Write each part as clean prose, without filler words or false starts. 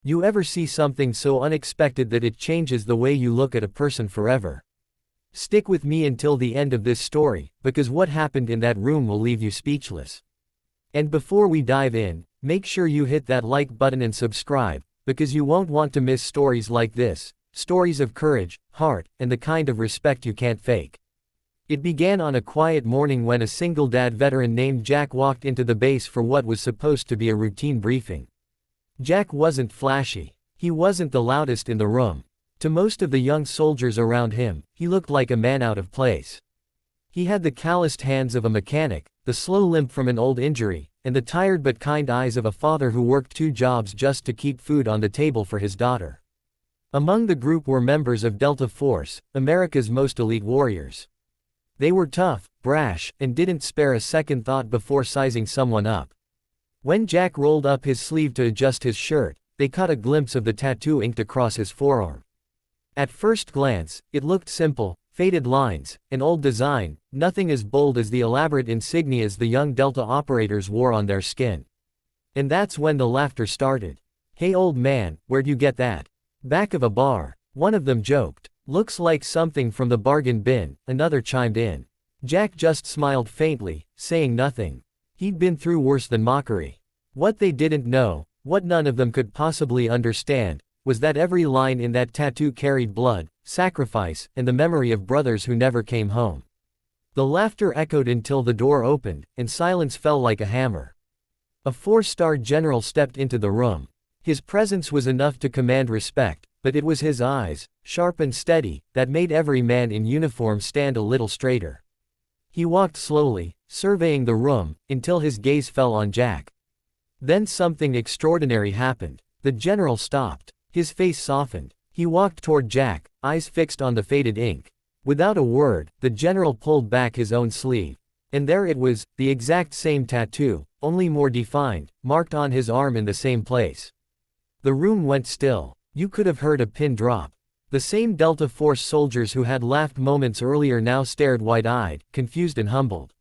You ever see something so unexpected that it changes the way you look at a person forever? Stick with me until the end of this story, because what happened in that room will leave you speechless. And before we dive in, make sure you hit that like button and subscribe, because you won't want to miss stories like this, stories of courage, heart, and the kind of respect you can't fake. It began on a quiet morning when a single-dad veteran named Jack walked into the base for what was supposed to be a routine briefing. Jack wasn't flashy. He wasn't the loudest in the room. To most of the young soldiers around him, he looked like a man out of place. He had the calloused hands of a mechanic, the slow limp from an old injury, and the tired but kind eyes of a father who worked 2 jobs just to keep food on the table for his daughter. Among the group were members of Delta Force, America's most elite warriors. They were tough, brash, and didn't spare a second thought before sizing someone up. When Jack rolled up his sleeve to adjust his shirt, they caught a glimpse of the tattoo inked across his forearm. At first glance, it looked simple, faded lines, an old design, nothing as bold as the elaborate insignias the young Delta operators wore on their skin. And that's when the laughter started. "Hey old man, where'd you get that?" "Back of a bar," one of them joked. "Looks like something from the bargain bin," another chimed in. Jack just smiled faintly, saying nothing. He'd been through worse than mockery. What they didn't know, what none of them could possibly understand, was that every line in that tattoo carried blood, sacrifice, and the memory of brothers who never came home. The laughter echoed until the door opened, and silence fell like a hammer. A 4-star general stepped into the room. His presence was enough to command respect, but it was his eyes, sharp and steady, that made every man in uniform stand a little straighter. He walked slowly, surveying the room, until his gaze fell on Jack. Then something extraordinary happened. The general stopped. His face softened. He walked toward Jack, eyes fixed on the faded ink. Without a word, the general pulled back his own sleeve. And there it was, the exact same tattoo, only more defined, marked on his arm in the same place. The room went still. You could have heard a pin drop. The same Delta Force soldiers who had laughed moments earlier now stared wide-eyed, confused and humbled.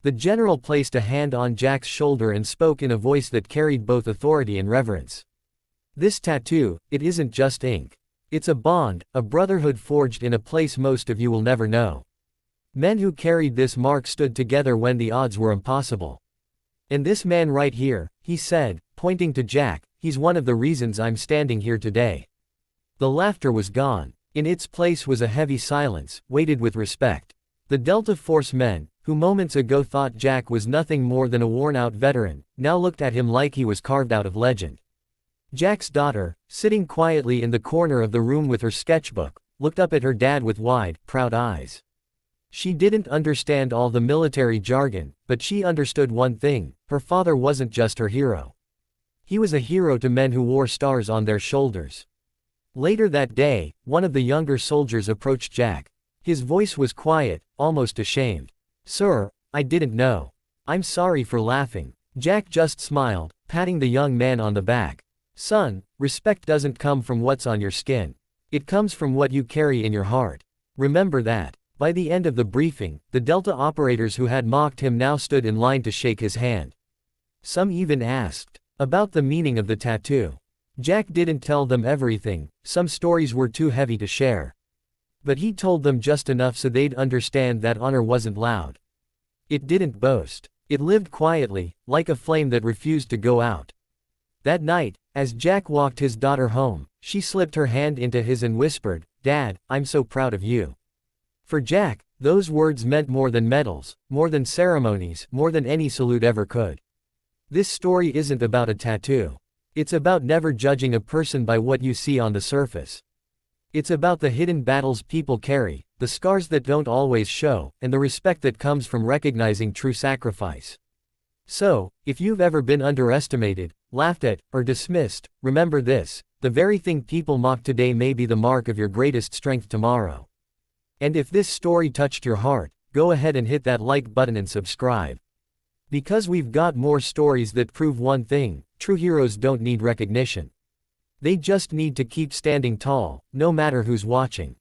The general placed a hand on Jack's shoulder and spoke in a voice that carried both authority and reverence. "This tattoo, it isn't just ink. It's a bond, a brotherhood forged in a place most of you will never know. Men who carried this mark stood together when the odds were impossible. And this man right here," he said, pointing to Jack, "he's one of the reasons I'm standing here today." The laughter was gone. In its place was a heavy silence, weighted with respect. The Delta Force men, who moments ago thought Jack was nothing more than a worn-out veteran, now looked at him like he was carved out of legend. Jack's daughter, sitting quietly in the corner of the room with her sketchbook, looked up at her dad with wide, proud eyes. She didn't understand all the military jargon, but she understood one thing: her father wasn't just her hero. He was a hero to men who wore stars on their shoulders. Later that day, one of the younger soldiers approached Jack. His voice was quiet, almost ashamed. "Sir, I didn't know. I'm sorry for laughing." Jack just smiled, patting the young man on the back. "Son, respect doesn't come from what's on your skin. It comes from what you carry in your heart. Remember that." By the end of the briefing, the Delta operators who had mocked him now stood in line to shake his hand. Some even asked about the meaning of the tattoo. Jack didn't tell them everything, some stories were too heavy to share. But he told them just enough so they'd understand that honor wasn't loud. It didn't boast. It lived quietly, like a flame that refused to go out. That night, as Jack walked his daughter home, she slipped her hand into his and whispered, "Dad, I'm so proud of you." For Jack, those words meant more than medals, more than ceremonies, more than any salute ever could. This story isn't about a tattoo. It's about never judging a person by what you see on the surface. It's about the hidden battles people carry, the scars that don't always show, and the respect that comes from recognizing true sacrifice. So, if you've ever been underestimated, laughed at, or dismissed, remember this: the very thing people mock today may be the mark of your greatest strength tomorrow. And if this story touched your heart, go ahead and hit that like button and subscribe. Because we've got more stories that prove one thing: true heroes don't need recognition. They just need to keep standing tall, no matter who's watching.